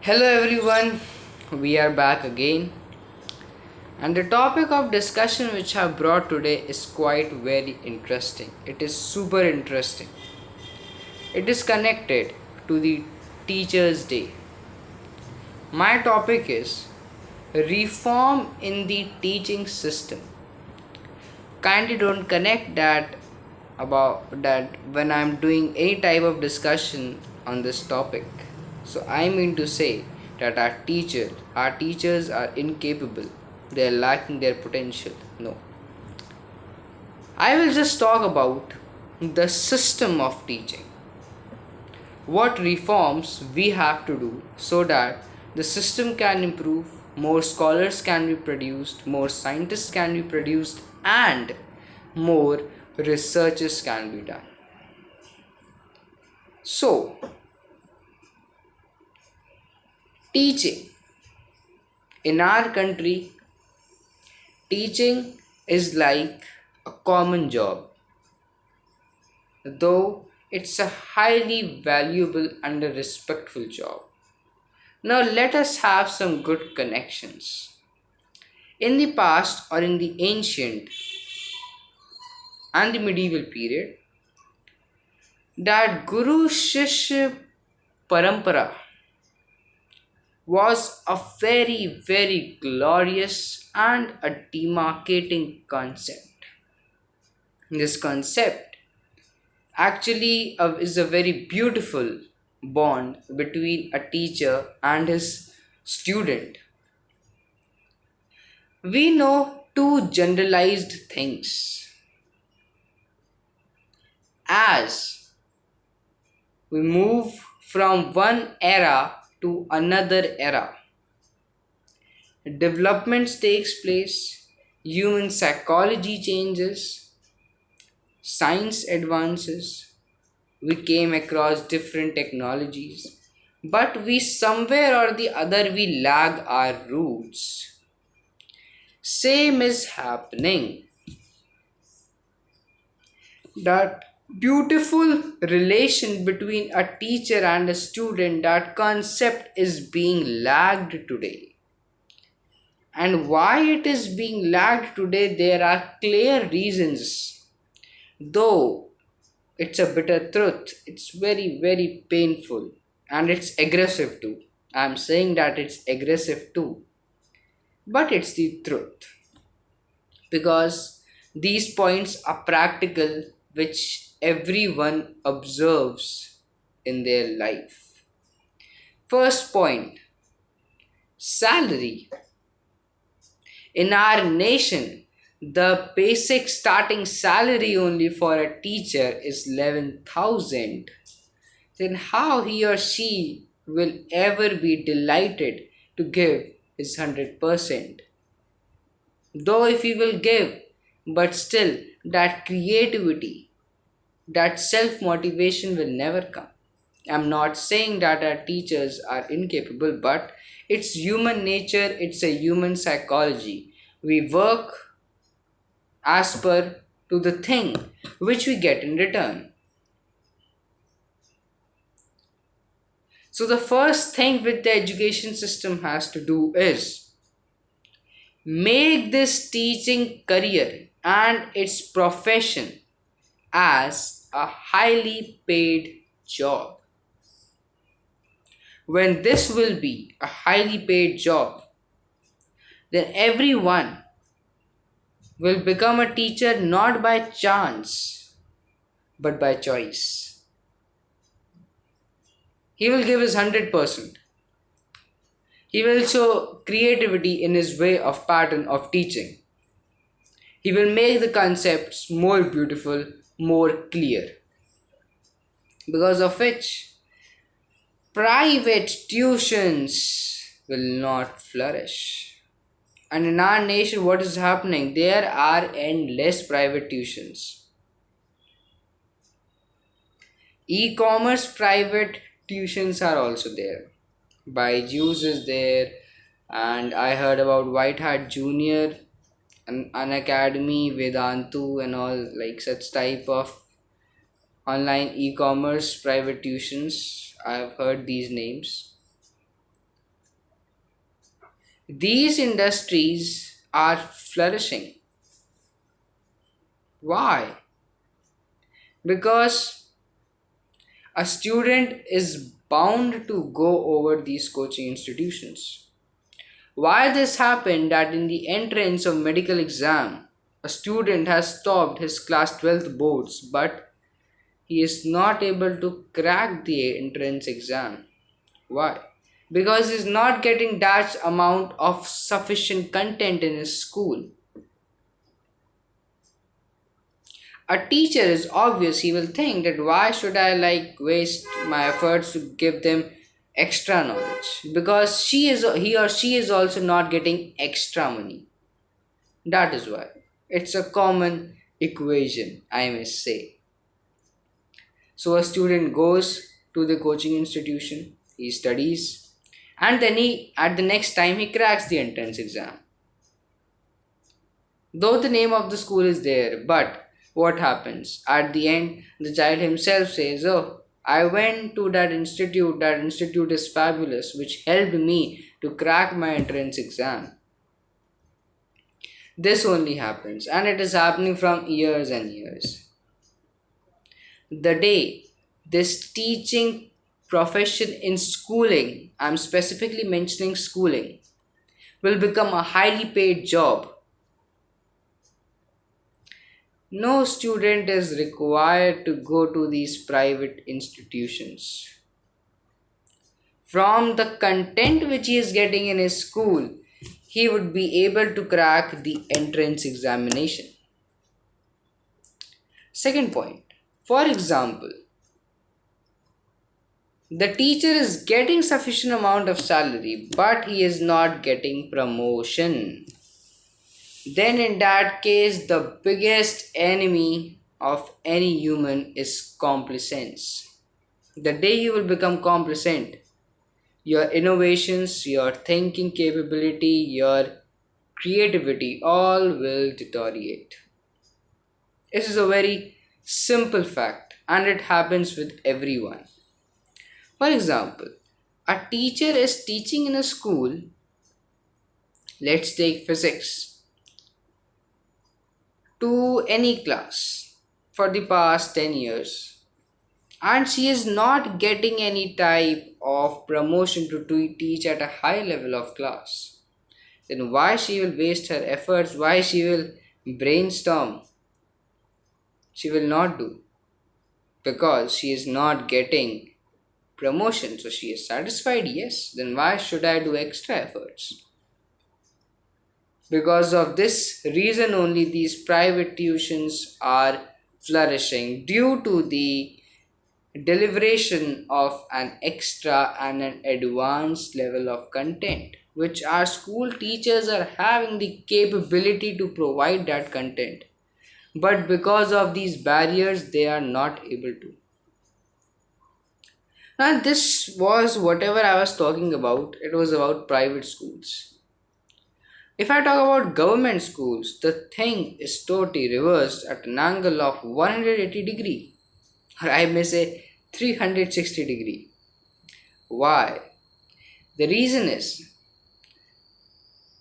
Hello everyone, we are back again, and the topic of discussion which I have brought today is quite very interesting. It is super interesting. It is connected to the Teachers' Day. My topic is reform in the teaching system. Kindly don't connect that about that when I'm doing any type of discussion on this topic. So I mean to say that our teachers are incapable. They are lacking their potential. No. I will just talk about the system of teaching. What reforms we have to do so that the system can improve, more scholars can be produced, more scientists can be produced, and more researches can be done. So, teaching in our country, teaching is like a common job, though it's a highly valuable and a respectful job. Now, let us have some good connections. In the past or in the ancient and the medieval period, that Guru Shishya Parampara was a very, very glorious and a demarcating concept. This concept actually is a very beautiful bond between a teacher and his student. We know two generalized things. As we move from one era to another era, developments takes place, human psychology changes, science advances, we came across different technologies, but we somewhere or the other we lag our roots. Same is happening. That beautiful relation between a teacher and a student, that concept is being lagged today. And why it is being lagged today, there are clear reasons. Though it's a bitter truth, it's very, very painful and it's aggressive too. I'm saying that it's aggressive too, but it's the truth because these points are practical, which everyone observes in their life. First point, salary. In our nation, the basic starting salary only for a teacher is 11,000. Then how he or she will ever be delighted to give his 100%? Though if he will give, but still that creativity, that self motivation will never come. I'm not saying that our teachers are incapable, but it's human nature, it's a human psychology. We work as per to the thing which we get in return. So the first thing which the education system has to do is make this teaching career and its profession as a highly paid job. When this will be a highly paid job, then everyone will become a teacher not by chance but by choice. He will give his 100%. He will show creativity in his way of pattern of teaching. He will make the concepts more beautiful, more clear. Because of which, private tuitions will not flourish. And in our nation, what is happening? There are endless private tuitions. E-commerce private tuitions are also there. Byju's is there, and I heard about White Hat Junior, an academy, Vedantu, and all like such type of online e-commerce private tuitions. I have heard these names. These industries are flourishing. Why? Because a student is bound to go over these coaching institutions. Why this happened that in the entrance of medical exam, a student has topped his class 12th boards, but he is not able to crack the entrance exam. Why? Because he's not getting that amount of sufficient content in his school. A teacher is obvious, he will think that why should I waste my efforts to give them extra knowledge, because he or she is also not getting extra money. That is why it's a common equation, I must say. So a student goes to the coaching institution, he studies, and then he at the next time he cracks the entrance exam. Though the name of the school is there, but what happens? At the end, the child himself says, "Oh, I went to that institute is fabulous, which helped me to crack my entrance exam." This only happens, and it is happening from years and years. The day this teaching profession in schooling, I'm specifically mentioning schooling, will become a highly paid job, no student is required to go to these private institutions. From the content which he is getting in his school, he would be able to crack the entrance examination. Second point, for example, the teacher is getting sufficient amount of salary, but he is not getting promotion. Then in that case, the biggest enemy of any human is complacence. The day you will become complacent, your innovations, your thinking capability, your creativity all will deteriorate. This is a very simple fact, and it happens with everyone. For example, a teacher is teaching in a school, let's take physics, to any class for the past 10 years, and she is not getting any type of promotion to teach at a high level of class, then why she will waste her efforts, why she will brainstorm? She will not do, because she is not getting promotion, so she is satisfied. Yes, then why should I do extra efforts? Because of this reason only these private tuitions are flourishing, due to the deliberation of an extra and an advanced level of content, which our school teachers are having the capability to provide that content, but because of these barriers they are not able to. Now this was whatever I was talking about, it was about private schools. If I talk about government schools, the thing is totally reversed at an angle of 180-degree, or I may say 360-degree. Why? The reason is,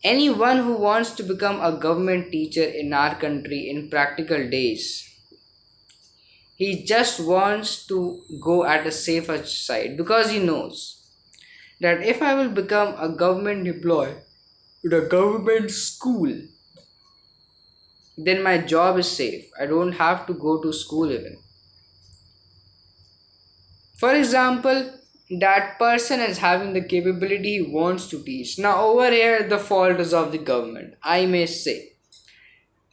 anyone who wants to become a government teacher in our country in practical days, he just wants to go at a safer side, because he knows that if I will become a government employee in a government school, then my job is safe. I don't have to go to school even. For example, that person is having the capability, he wants to teach. Now, over here, the fault is of the government, I may say.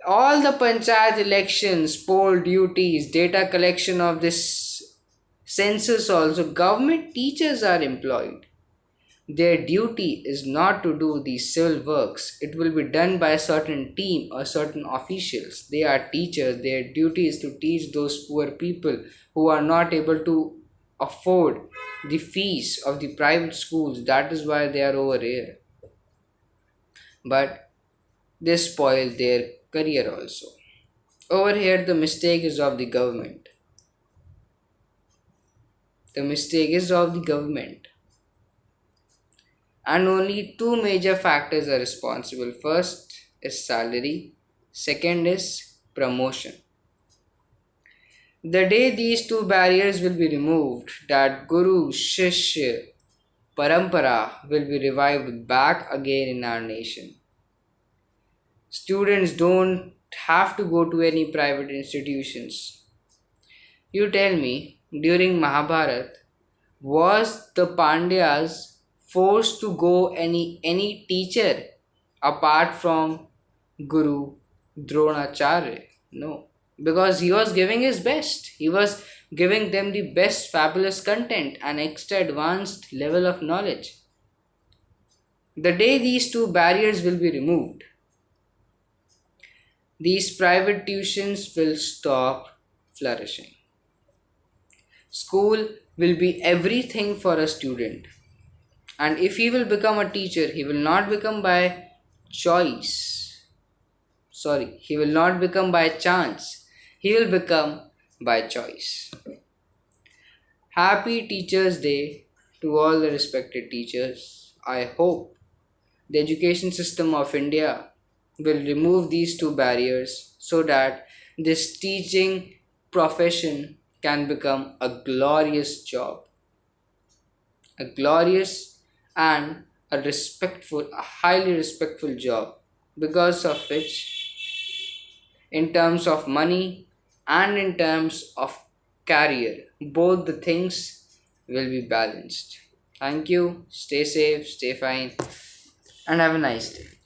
All the panchayat elections, poll duties, data collection of this census, also, government teachers are employed. Their duty is not to do the civil works. It will be done by a certain team or certain officials. They are teachers. Their duty is to teach those poor people who are not able to afford the fees of the private schools. That is why they are over here. But they spoil their career also. Over here, the mistake is of the government. The mistake is of the government. and only two major factors are responsible. First is salary, second is promotion. The day these two barriers will be removed, that Guru Shishya Parampara will be revived back again in our nation. Students don't have to go to any private institutions. You tell me, during Mahabharat, was the Pandyas forced to go any teacher apart from Guru Dronacharya? No, because he was giving his best. He was giving them the best fabulous content and extra advanced level of knowledge. The day these two barriers will be removed, these private tuitions will stop flourishing. School will be everything for a student. And if he will become a teacher, he will not become by choice. Sorry, he will not become by chance. He will become by choice. Happy Teachers' Day to all the respected teachers. I hope the education system of India will remove these two barriers so that this teaching profession can become a glorious job, a glorious and a highly respectful job, because of which, in terms of money and in terms of career, both the things will be balanced. Thank you, stay safe, stay fine, and have a nice day.